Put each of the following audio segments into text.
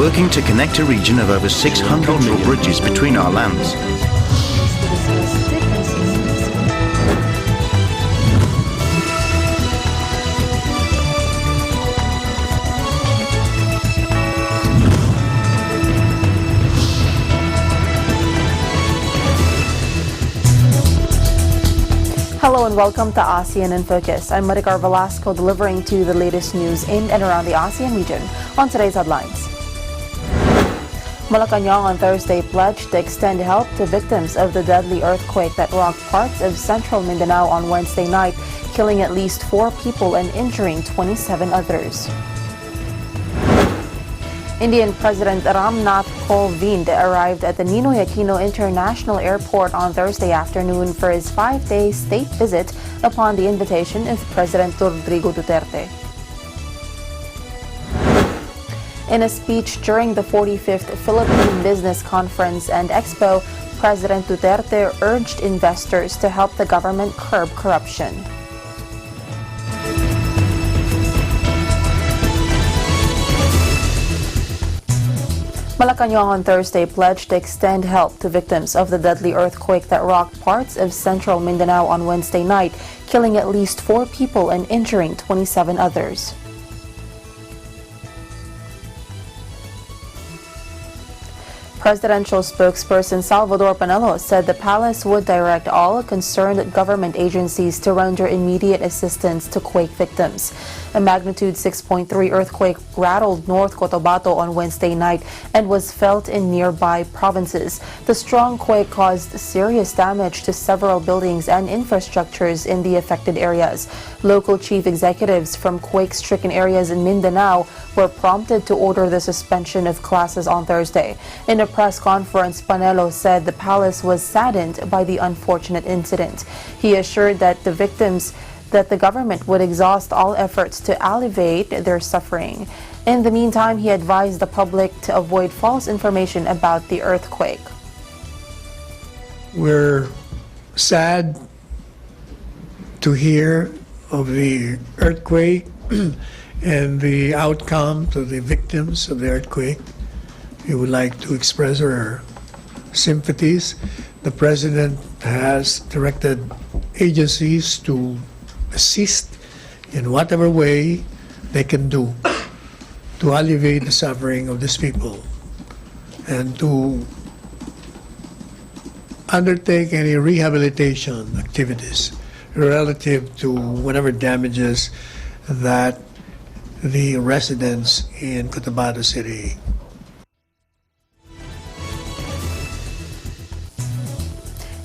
working to connect a region of over 600 million bridges between our lands. Hello and welcome to ASEAN in Focus. I'm Maricar Velasco delivering to you the latest news in and around the ASEAN region on today's headlines. Malacanang on Thursday pledged to extend help to victims of the deadly earthquake that rocked parts of central Mindanao on Wednesday night, killing at least 4 people and injuring 27 others. Indian President Nath Kovind arrived at the Ninoy Aquino International Airport on Thursday afternoon for his 5-day state visit upon the invitation of President Rodrigo Duterte. In a speech during the 45th Philippine Business Conference and Expo, President Duterte urged investors to help the government curb corruption. Malacanang on Thursday pledged to extend help to victims of the deadly earthquake that rocked parts of central Mindanao on Wednesday night, killing at least 4 people and injuring 27 others. Presidential spokesperson Salvador Panelo said the palace would direct all concerned government agencies to render immediate assistance to quake victims. A magnitude 6.3 earthquake rattled North Cotabato on Wednesday night and was felt in nearby provinces. The strong quake caused serious damage to several buildings and infrastructures in the affected areas. Local chief executives from quake-stricken areas in Mindanao were prompted to order the suspension of classes on Thursday. In a press conference, Panelo said the palace was saddened by the unfortunate incident. He assured that the government would exhaust all efforts to alleviate their suffering. In the meantime, he advised the public to avoid false information about the earthquake. We're sad to hear of the earthquake and the outcome to the victims of the earthquake. We would like to express our sympathies. The President has directed agencies to assist in whatever way they can do to alleviate the suffering of these people and to undertake any rehabilitation activities relative to whatever damages that the residents in Cotabato City.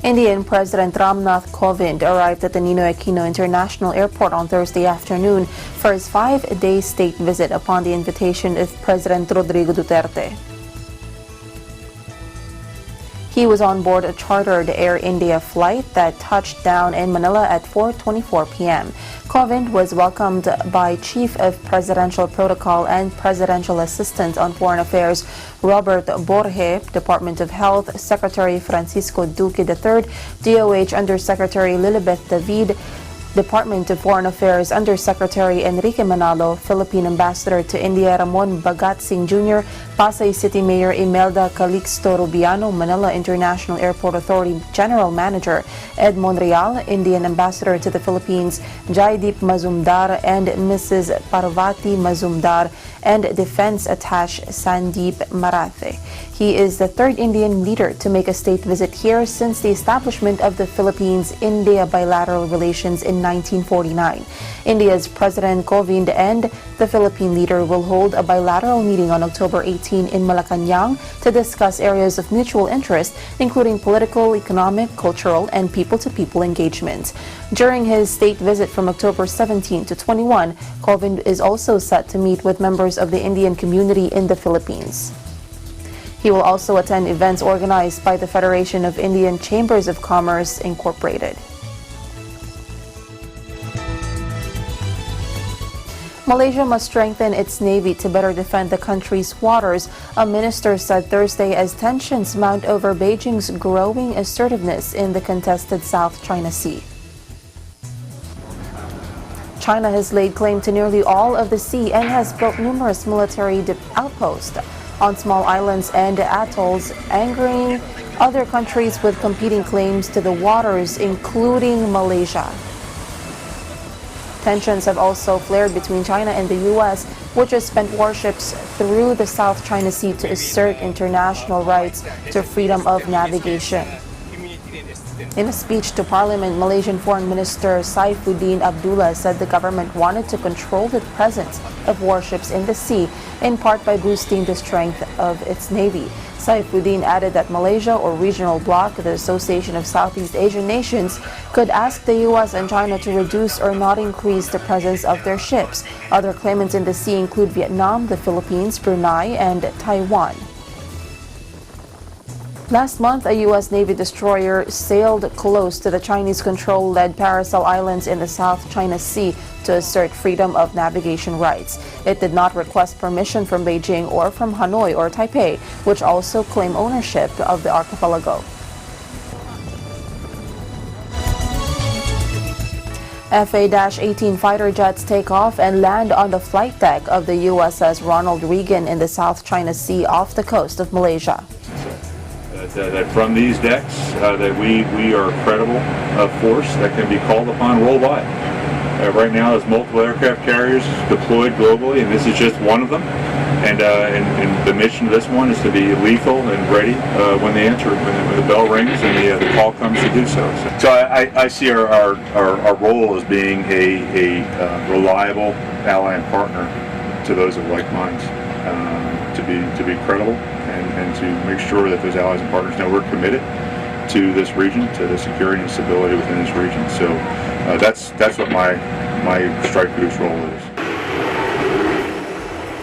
Indian President Nath Kovind arrived at the Ninoy Aquino International Airport on Thursday afternoon for his 5-day state visit upon the invitation of President Rodrigo Duterte. He was on board a chartered Air India flight that touched down in Manila at 4:24 p.m. Kovind was welcomed by Chief of Presidential Protocol and Presidential Assistant on Foreign Affairs Robert Borge, Department of Health Secretary Francisco Duque III, DOH Undersecretary Lilibeth David, Department of Foreign Affairs Undersecretary Enrique Manalo, Philippine Ambassador to India Ramon Bagat Singh Jr., Pasay City Mayor Imelda Calixto Rubiano, Manila International Airport Authority General Manager Ed Monreal, Indian Ambassador to the Philippines Jaideep Mazumdar and Mrs. Parvati Mazumdar, and Defense Attaché Sandeep Marathe. He is the 3rd Indian leader to make a state visit here since the establishment of the Philippines-India bilateral relations in 1949. India's President Kovind and the Philippine leader will hold a bilateral meeting on October 18 in Malacanang to discuss areas of mutual interest, including political, economic, cultural, and people-to-people engagement. During his state visit from October 17 to 21, Kovind is also set to meet with members of the Indian community in the Philippines. He will also attend events organized by the Federation of Indian Chambers of Commerce, Incorporated. Malaysia must strengthen its navy to better defend the country's waters, a minister said Thursday as tensions mount over Beijing's growing assertiveness in the contested South China Sea. China has laid claim to nearly all of the sea and has built numerous military outposts on small islands and atolls, angering other countries with competing claims to the waters, including Malaysia. Tensions have also flared between China and the U.S., which has sent warships through the South China Sea to assert international rights to freedom of navigation. In a speech to Parliament, Malaysian Foreign Minister Saifuddin Abdullah said the government wanted to control the presence of warships in the sea, in part by boosting the strength of its navy. Saifuddin added that Malaysia, or regional bloc, the Association of Southeast Asian Nations, could ask the U.S. and China to reduce or not increase the presence of their ships. Other claimants in the sea include Vietnam, the Philippines, Brunei, and Taiwan. Last month, a U.S. Navy destroyer sailed close to the Chinese-controlled Paracel Islands in the South China Sea to assert freedom of navigation rights. It did not request permission from Beijing or from Hanoi or Taipei, which also claim ownership of the archipelago. FA-18 fighter jets take off and land on the flight deck of the USS Ronald Regan in the South China Sea off the coast of Malaysia. That from these decks, that we are a credible force that can be called upon worldwide. Right now, there's multiple aircraft carriers deployed globally, and this is just one of them. And the mission of this one is to be lethal and ready when they enter, when the bell rings and the call comes to do so. So I see our role as being a reliable ally and partner to those of like minds, to be credible. And to make sure that those allies and partners know we're committed to this region, to the security and stability within this region. So that's what my strike group's role is.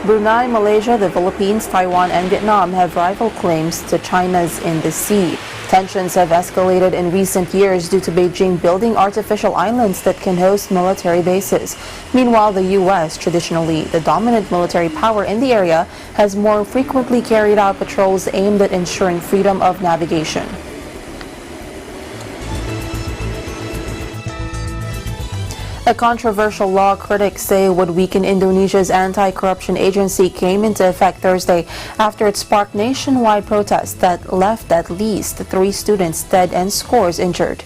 Brunei, Malaysia, the Philippines, Taiwan, and Vietnam have rival claims to China's in the sea. Tensions have escalated in recent years due to Beijing building artificial islands that can host military bases. Meanwhile, the U.S., traditionally the dominant military power in the area, has more frequently carried out patrols aimed at ensuring freedom of navigation. A controversial law critics say would weaken Indonesia's anti-corruption agency came into effect Thursday after it sparked nationwide protests that left at least 3 students dead and scores injured.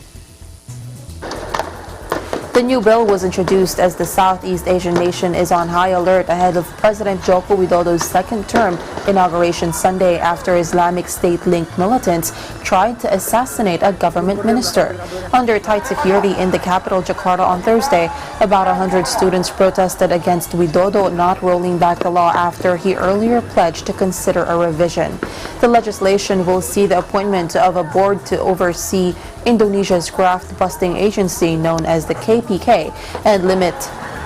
The new bill was introduced as the Southeast Asian nation is on high alert ahead of President Joko Widodo's second term inauguration Sunday after Islamic State-linked militants tried to assassinate a government minister. Under tight security in the capital Jakarta on Thursday, about 100 students protested against Widodo not rolling back the law after he earlier pledged to consider a revision. The legislation will see the appointment of a board to oversee Indonesia's graft-busting agency known as the KPK and limit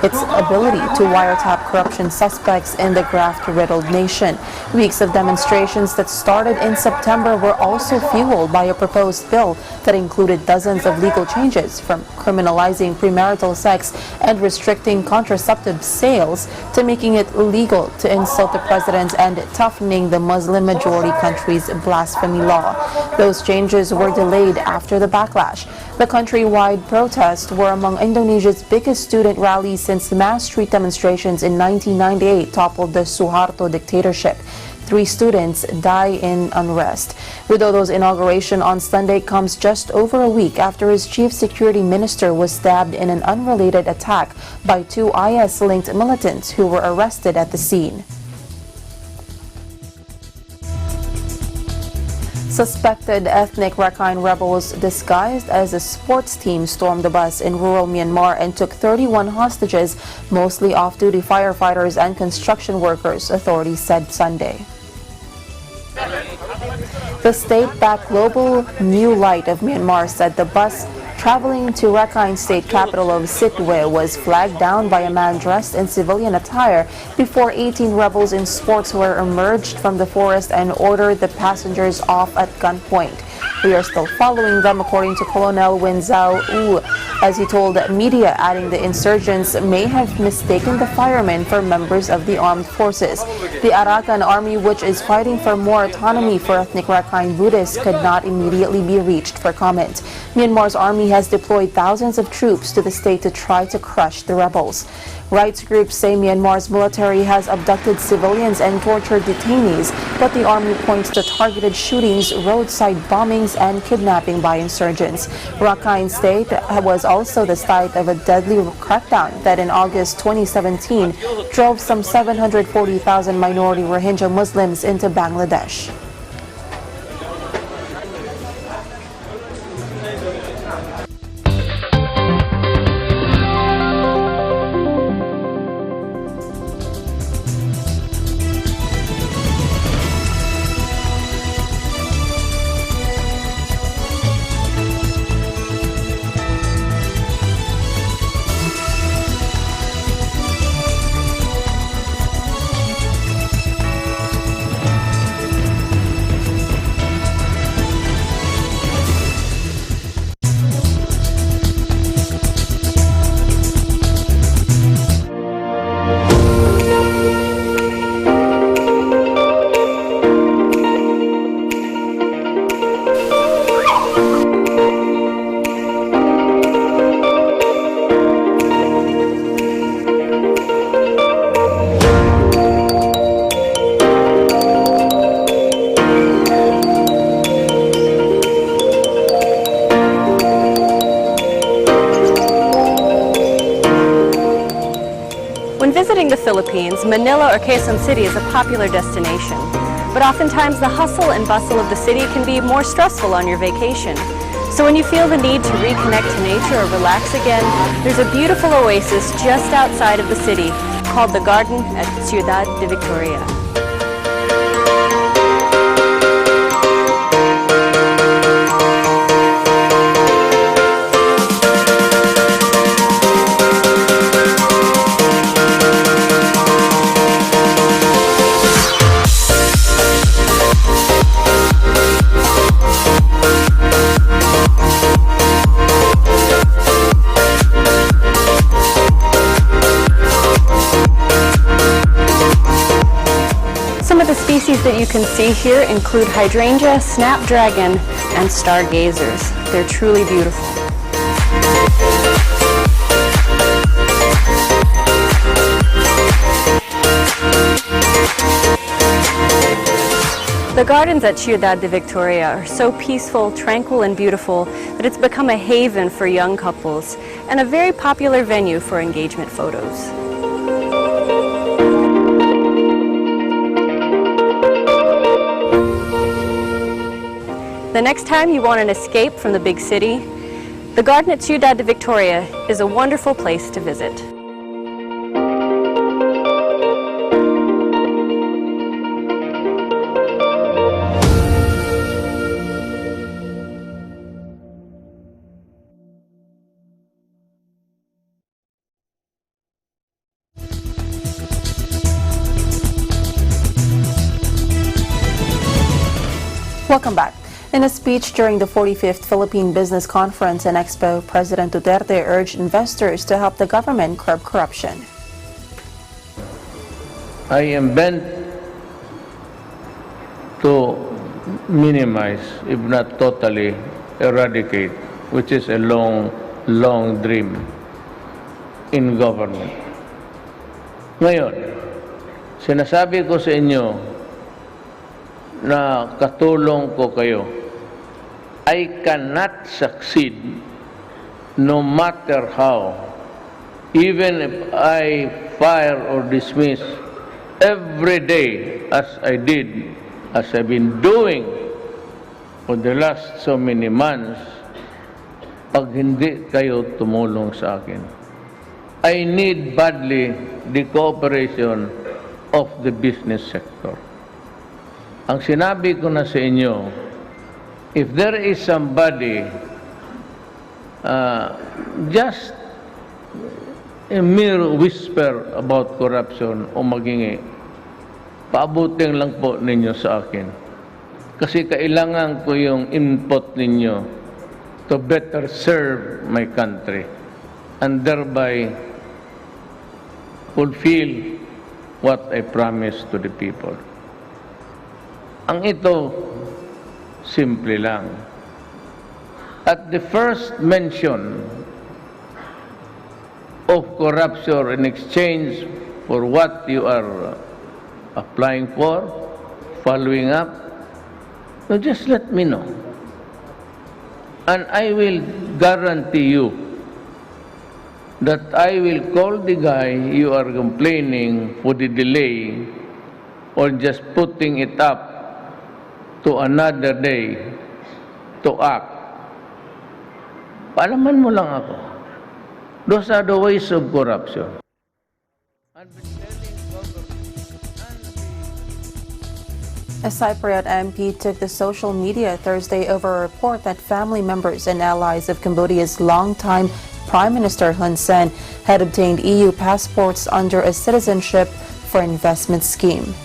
its ability to wiretap corruption suspects in the graft-riddled nation. Weeks of demonstrations that started in September were also fueled by a proposed bill that included dozens of legal changes, from criminalizing premarital sex and restricting contraceptive sales to making it illegal to insult the president and toughening the Muslim-majority country's blasphemy law. Those changes were delayed after the backlash. The countrywide protests were among Indonesia's biggest student rallies since mass street demonstrations in 1998 toppled the Suharto dictatorship. 3 students die in unrest. Widodo's inauguration on Sunday comes just over a week after his chief security minister was stabbed in an unrelated attack by 2 IS-linked militants who were arrested at the scene. Suspected ethnic Rakhine rebels disguised as a sports team stormed a bus in rural Myanmar and took 31 hostages, mostly off-duty firefighters and construction workers, authorities said Sunday. The state-backed Global New Light of Myanmar said the bus traveling to Rakhine state capital of Sitwe was flagged down by a man dressed in civilian attire before 18 rebels in sportswear emerged from the forest and ordered the passengers off at gunpoint. We are still following them, according to Colonel Wenzhao Wu, as he told media, adding the insurgents may have mistaken the firemen for members of the armed forces. The Arakan army, which is fighting for more autonomy for ethnic Rakhine Buddhists, could not immediately be reached for comment. Myanmar's army has deployed thousands of troops to the state to try to crush the rebels. Rights groups say Myanmar's military has abducted civilians and tortured detainees, but the army points to targeted shootings, roadside bombings, and kidnapping by insurgents. Rakhine State was also the site of a deadly crackdown that in August 2017 drove some 740,000 minority Rohingya Muslims into Bangladesh. Visiting the Philippines, Manila or Quezon City is a popular destination. But oftentimes the hustle and bustle of the city can be more stressful on your vacation. So when you feel the need to reconnect to nature or relax again, there's a beautiful oasis just outside of the city called the Garden at Ciudad de Victoria. Species that you can see here include hydrangea, snapdragon, and stargazers. They're truly beautiful. The gardens at Ciudad de Victoria are so peaceful, tranquil, and beautiful that it's become a haven for young couples and a very popular venue for engagement photos. The next time you want an escape from the big city, the garden at Ciudad de Victoria is a wonderful place to visit. Welcome back. In a speech during the 45th Philippine Business Conference and Expo, President Duterte urged investors to help the government curb corruption. I am bent to minimize, if not totally eradicate, which is a long, long dream in government. Ngayon, sinasabi ko sa inyo na katulong ko kayo. I cannot succeed no matter how, even if I fire or dismiss every day as I did, as I've been doing for the last so many months, pag hindi kayo tumulong sa akin. I need badly the cooperation of the business sector. Ang sinabi ko na sa inyo, if there is somebody just a mere whisper about corruption o magingi, paabutin lang po ninyo sa akin. Kasi kailangan ko yung input ninyo to to better serve my country and thereby fulfill what I promised to the people. Ang ito, simple lang. At the first mention of corruption in exchange for what you are applying for, following up, so just let me know. And I will guarantee you that I will call the guy you are complaining for the delay or just putting it up to another day to act. Paalaman mo lang ako. Those are the ways of corruption. A Cypriot MP took to social media Thursday over a report that family members and allies of Cambodia's longtime Prime Minister Hun Sen had obtained EU passports under a citizenship for investment scheme.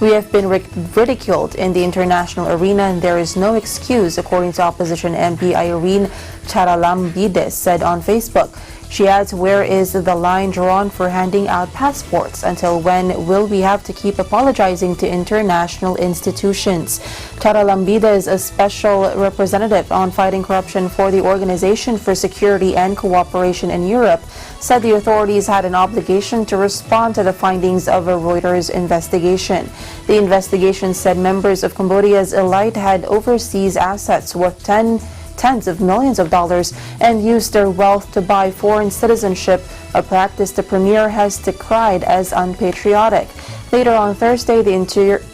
We have been ridiculed in the international arena and there is no excuse, according to opposition MP Irene Charalambides said on Facebook. She adds, where is the line drawn for handing out passports? Until when will we have to keep apologizing to international institutions? Charalambides, a special representative on fighting corruption for the Organization for Security and Cooperation in Europe, said the authorities had an obligation to respond to the findings of a Reuters investigation. The investigation said members of Cambodia's elite had overseas assets worth tens of millions of dollars and used their wealth to buy foreign citizenship, a practice the premier has decried as unpatriotic. Later on Thursday, the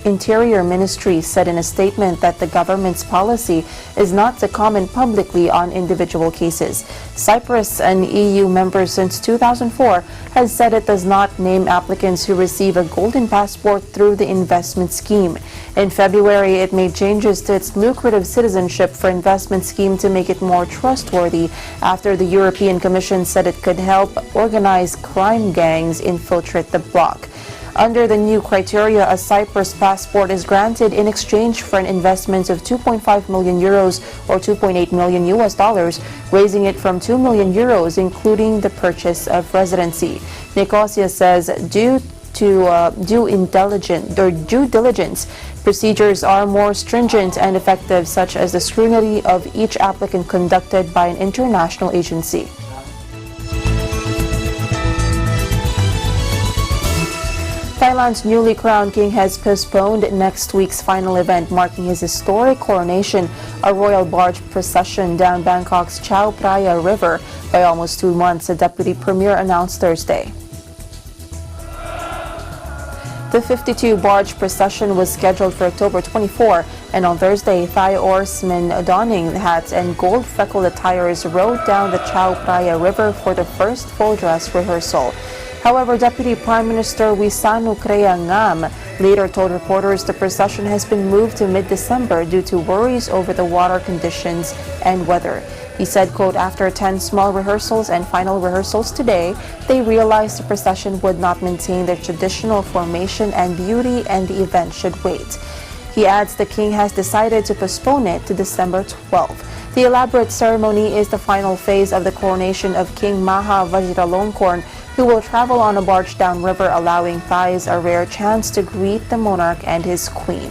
Interior Ministry said in a statement that the government's policy is not to comment publicly on individual cases. Cyprus, an EU member since 2004, has said it does not name applicants who receive a golden passport through the investment scheme. In February, it made changes to its lucrative citizenship for investment scheme to make it more trustworthy after the European Commission said it could help organized crime gangs infiltrate the bloc. Under the new criteria, a Cyprus passport is granted in exchange for an investment of 2.5 million euros or 2.8 million US dollars, raising it from 2 million euros, including the purchase of residency. Nicosia says due diligence, procedures are more stringent and effective, such as the scrutiny of each applicant conducted by an international agency. Thailand's newly crowned king has postponed next week's final event marking his historic coronation, a royal barge procession down Bangkok's Chao Phraya River, by almost 2 months, the deputy premier announced Thursday. The 52 barge procession was scheduled for October 24, and on Thursday, Thai oarsmen donning hats and gold-freckled attires rode down the Chao Phraya River for the first full dress rehearsal. However, Deputy Prime Minister Wisanu Ngam later told reporters the procession has been moved to mid-December due to worries over the water conditions and weather. He said, quote, after 10 small rehearsals and final rehearsals today, they realized the procession would not maintain their traditional formation and beauty and the event should wait. He adds the king has decided to postpone it to December 12. The elaborate ceremony is the final phase of the coronation of King Maha Vajiralongkorn, who will travel on a barge downriver, allowing Thais a rare chance to greet the monarch and his queen.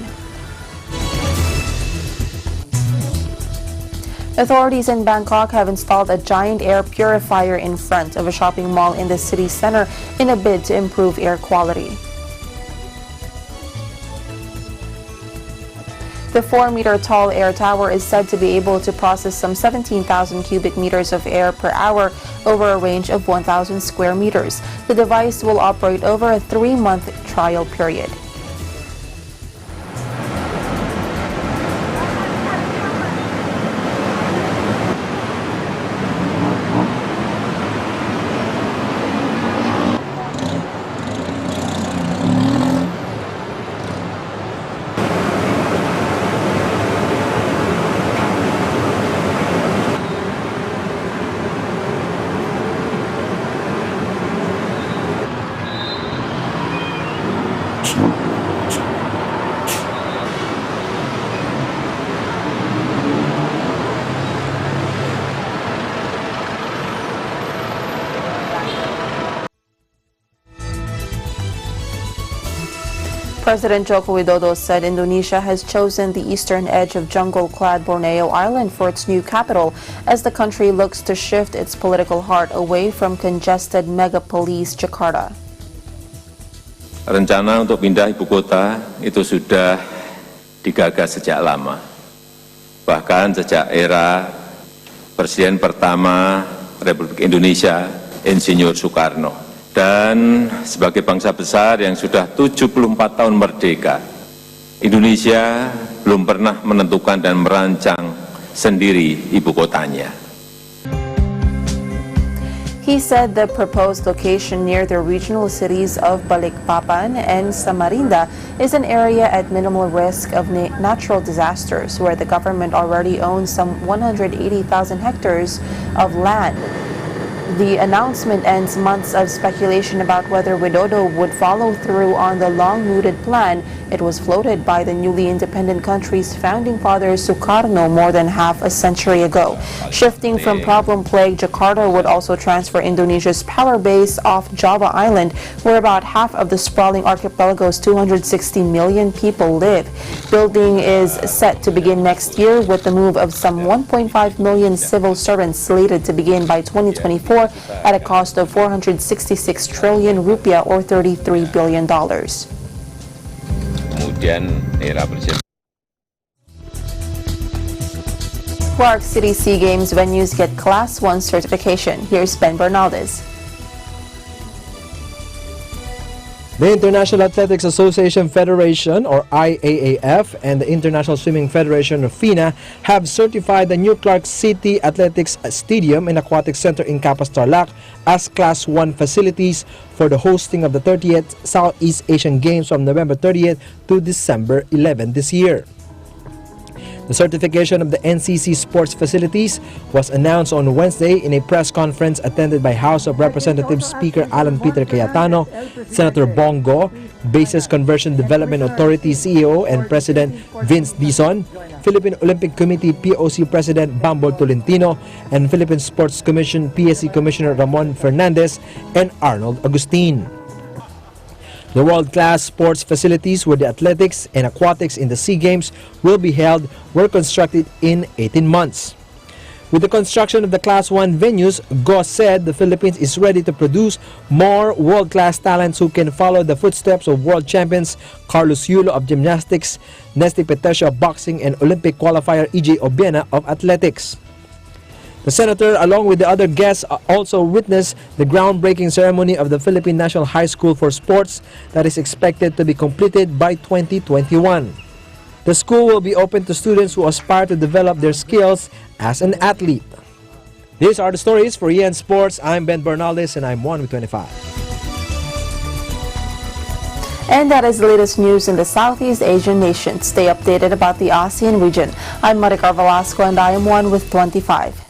Authorities in Bangkok have installed a giant air purifier in front of a shopping mall in the city center in a bid to improve air quality. The 4-meter-tall air tower is said to be able to process some 17,000 cubic meters of air per hour over a range of 1,000 square meters. The device will operate over a 3-month trial period. President Joko Widodo said Indonesia has chosen the eastern edge of jungle-clad Borneo Island for its new capital as the country looks to shift its political heart away from congested megapolis Jakarta. Rencana untuk pindah ibu kota itu sudah digagas sejak lama. Bahkan sejak era Presiden pertama Republik Indonesia, Insinyur Soekarno. Dan sebagai bangsa besar yang sudah 74 tahun merdeka, Indonesia belum pernah menentukan dan merancang sendiri ibu kotanya. He said the proposed location near the regional cities of Balikpapan and Samarinda is an area at minimal risk of natural disasters, where the government already owns some 180,000 hectares of land. The announcement ends months of speculation about whether Widodo would follow through on the long-mooted plan. It was floated by the newly independent country's founding father Sukarno more than half a century ago. Shifting from problem-plagued Jakarta would also transfer Indonesia's power base off Java Island, where about half of the sprawling archipelago's 260 million people live. Building is set to begin next year, with the move of some 1.5 million civil servants slated to begin by 2024 at a cost of 466 trillion rupiah or $33 billion. Clark City Sea Games venues get Class 1 certification. Here's Ben Bernaldez. The International Athletics Association Federation, or IAAF, and the International Swimming Federation, or FINA, have certified the new Clark City Athletics Stadium and Aquatic Center in Capas Tarlac as Class 1 facilities for the hosting of the 30th Southeast Asian Games from November 30th to December 11 this year. The certification of the NCC sports facilities was announced on Wednesday in a press conference attended by House of Representatives Speaker Alan Peter Cayetano, Senator Bongo, Bases Conversion Development Authority CEO and President Vince Dizon, Philippine Olympic Committee POC President Bambol Tolentino, and Philippine Sports Commission PSC Commissioner Ramon Fernandez and Arnold Agustin. The world-class sports facilities where the athletics and aquatics in the SEA Games will be held were constructed in 18 months. With the construction of the Class 1 venues, Go said the Philippines is ready to produce more world-class talents who can follow the footsteps of world champions Carlos Yulo of gymnastics, Nesty Petesio of boxing, and Olympic qualifier E.J. Obiena of athletics. The senator, along with the other guests, also witnessed the groundbreaking ceremony of the Philippine National High School for Sports that is expected to be completed by 2021. The school will be open to students who aspire to develop their skills as an athlete. These are the stories for EN Sports. I'm Ben Bernaldez and I'm 1 with 25. And that is the latest news in the Southeast Asian nations. Stay updated about the ASEAN region. I'm Maricar Velasco and I am 1 with 25.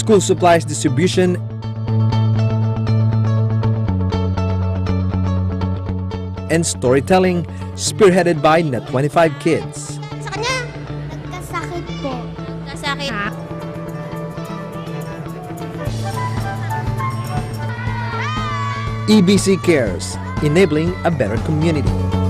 School supplies distribution and storytelling spearheaded by Net 25 Kids. Sa kanya, nagkasakit po. Nagkasakit. EBC Cares, enabling a better community.